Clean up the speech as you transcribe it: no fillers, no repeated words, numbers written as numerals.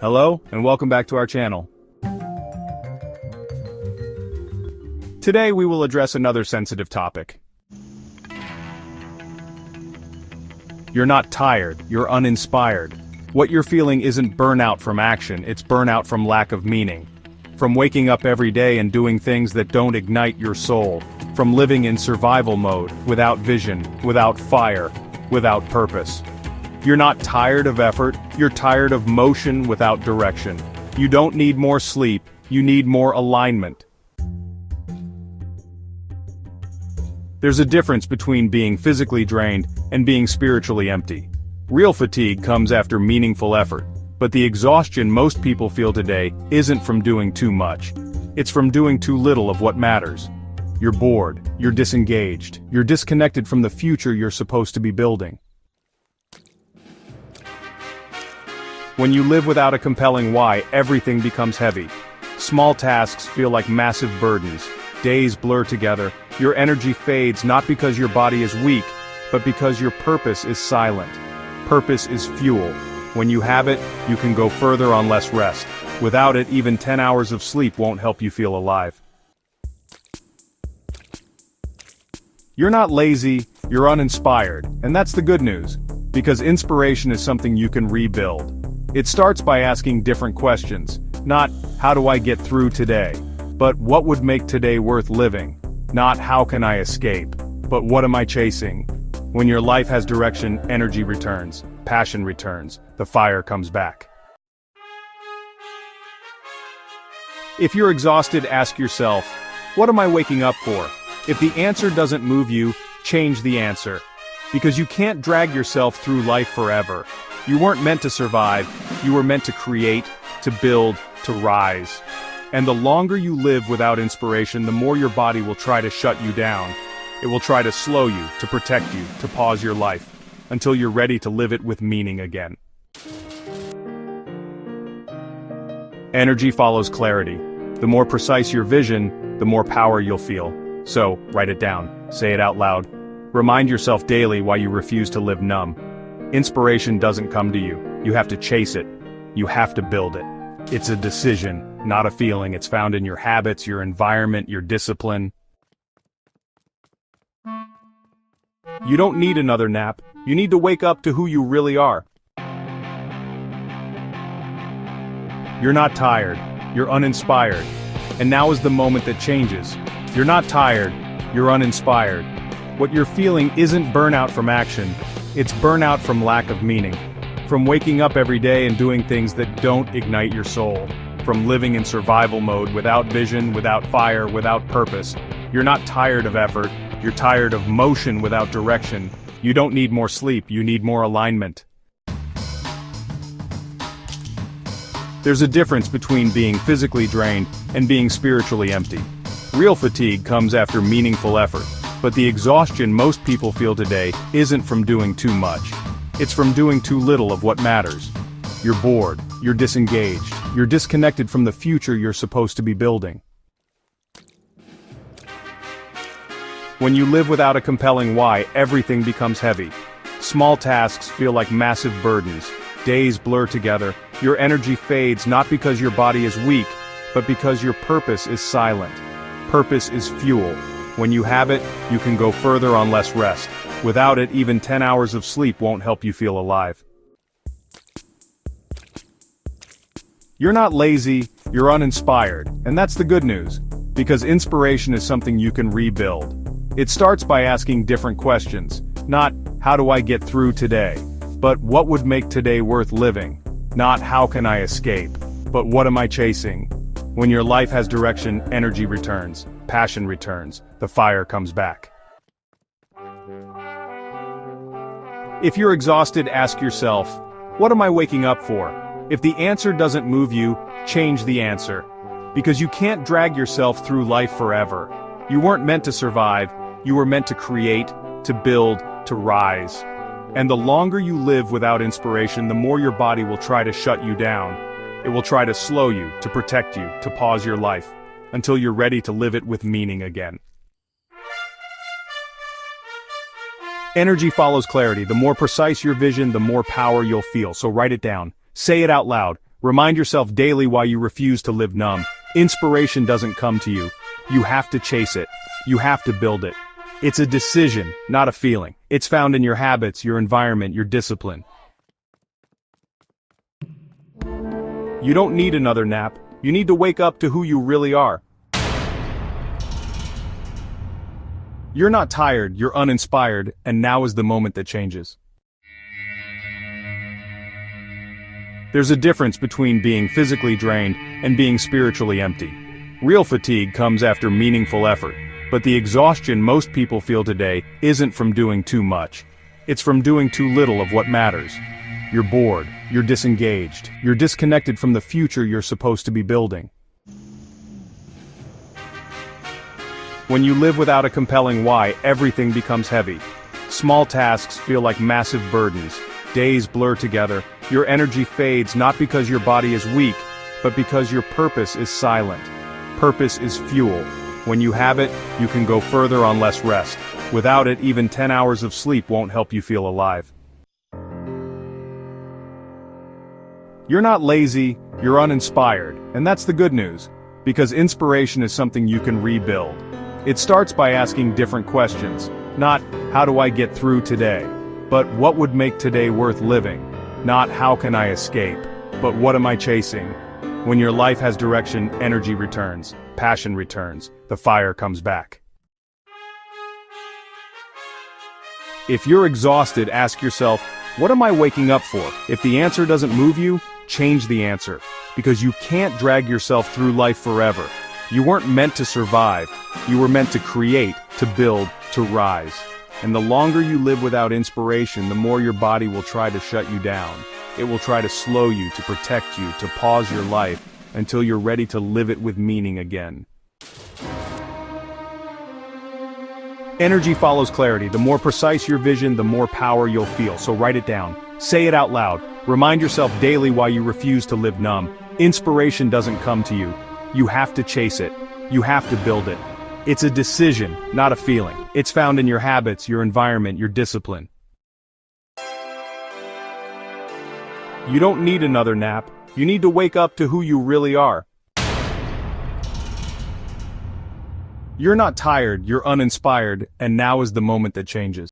Hello, and welcome back to our channel. Today we will address another sensitive topic. You're not tired, you're uninspired. What you're feeling isn't burnout from action, it's burnout from lack of meaning. From waking up every day and doing things that don't ignite your soul. From living in survival mode, without vision, without fire, without purpose. You're not tired of effort, you're tired of motion without direction. You don't need more sleep, you need more alignment. There's a difference between being physically drained and being spiritually empty. Real fatigue comes after meaningful effort, but the exhaustion most people feel today isn't from doing too much. It's from doing too little of what matters. You're bored, you're disengaged, you're disconnected from the future you're supposed to be building. When you live without a compelling why, everything becomes heavy. Small tasks feel like massive burdens. Days blur together. Your energy fades not because your body is weak, but because your purpose is silent. Purpose is fuel. When you have it, you can go further on less rest. Without it, even 10 hours of sleep won't help you feel alive. You're not lazy, you're uninspired, and that's the good news. Because inspiration is something you can rebuild. It starts by asking different questions. Not, how do I get through today? But what would make today worth living? Not, how can I escape? But what am I chasing? When your life has direction, energy returns, passion returns, the fire comes back. If you're exhausted, ask yourself, what am I waking up for? If the answer doesn't move you, change the answer. Because you can't drag yourself through life forever. You weren't meant to survive, you were meant to create, to build, to rise. And the longer you live without inspiration, the more your body will try to shut you down. It will try to slow you, to protect you, to pause your life, until you're ready to live it with meaning again. Energy follows clarity. The more precise your vision, the more power you'll feel. So, write it down, say it out loud. Remind yourself daily why you refuse to live numb. Inspiration doesn't come to you. You have to chase it. You have to build it. It's a decision, not a feeling. It's found in your habits, your environment, your discipline. You don't need another nap. You need to wake up to who you really are. You're not tired. You're uninspired. And now is the moment that changes. You're not tired. You're uninspired. What you're feeling isn't burnout from action. It's burnout from lack of meaning. From waking up every day and doing things that don't ignite your soul. From living in survival mode without vision, without fire, without purpose. You're not tired of effort. You're tired of motion without direction. You don't need more sleep, you need more alignment. There's a difference between being physically drained and being spiritually empty. Real fatigue comes after meaningful effort. But the exhaustion most people feel today isn't from doing too much. It's from doing too little of what matters. You're bored, you're disengaged, you're disconnected from the future you're supposed to be building. When you live without a compelling why, everything becomes heavy. Small tasks feel like massive burdens. Days blur together. Your energy fades not because your body is weak, but because your purpose is silent. Purpose is fuel. When you have it, you can go further on less rest. Without it, even 10 hours of sleep won't help you feel alive. You're not lazy, you're uninspired, and that's the good news. Because inspiration is something you can rebuild. It starts by asking different questions. Not, how do I get through today? But what would make today worth living? Not, how can I escape? But what am I chasing? When your life has direction, energy returns, passion returns, the fire comes back. If you're exhausted, ask yourself, what am I waking up for? If the answer doesn't move you, change the answer. Because you can't drag yourself through life forever. You weren't meant to survive, you were meant to create, to build, to rise. And the longer you live without inspiration, the more your body will try to shut you down. It will try to slow you, to protect you, to pause your life, until you're ready to live it with meaning again. Energy follows clarity. The more precise your vision, the more power you'll feel. So write it down. Say it out loud. Remind yourself daily why you refuse to live numb. Inspiration doesn't come to you. You have to chase it. You have to build it. It's a decision, not a feeling. It's found in your habits, your environment, your discipline. You don't need another nap. You need to wake up to who you really are. You're not tired, you're uninspired, and now is the moment that changes. There's a difference between being physically drained and being spiritually empty. Real fatigue comes after meaningful effort, but the exhaustion most people feel today isn't from doing too much. It's from doing too little of what matters. You're bored, you're disengaged, you're disconnected from the future you're supposed to be building. When you live without a compelling why, everything becomes heavy. Small tasks feel like massive burdens. Days blur together. Your energy fades not because your body is weak, but because your purpose is silent. Purpose is fuel. When you have it, you can go further on less rest. Without it, even 10 hours of sleep won't help you feel alive. You're not lazy, you're uninspired, and that's the good news, because inspiration is something you can rebuild. It starts by asking different questions, not, how do I get through today? But what would make today worth living? Not, how can I escape? But what am I chasing? When your life has direction, energy returns, passion returns, the fire comes back. If you're exhausted, ask yourself, what am I waking up for? If the answer doesn't move you, change the answer, because you can't drag yourself through life forever. You weren't meant to survive. You were meant to create, to build, to rise. And the longer you live without inspiration, the more your body will try to shut you down. It will try to slow you, to protect you, to pause your life, until you're ready to live it with meaning again. Energy follows clarity. The more precise your vision, the more power you'll feel. So write it down. Say it out loud. Remind yourself daily why you refuse to live numb. Inspiration doesn't come to you. You have to chase it. You have to build it. It's a decision, not a feeling. It's found in your habits, your environment, your discipline. You don't need another nap. You need to wake up to who you really are. You're not tired, you're uninspired, and now is the moment that changes.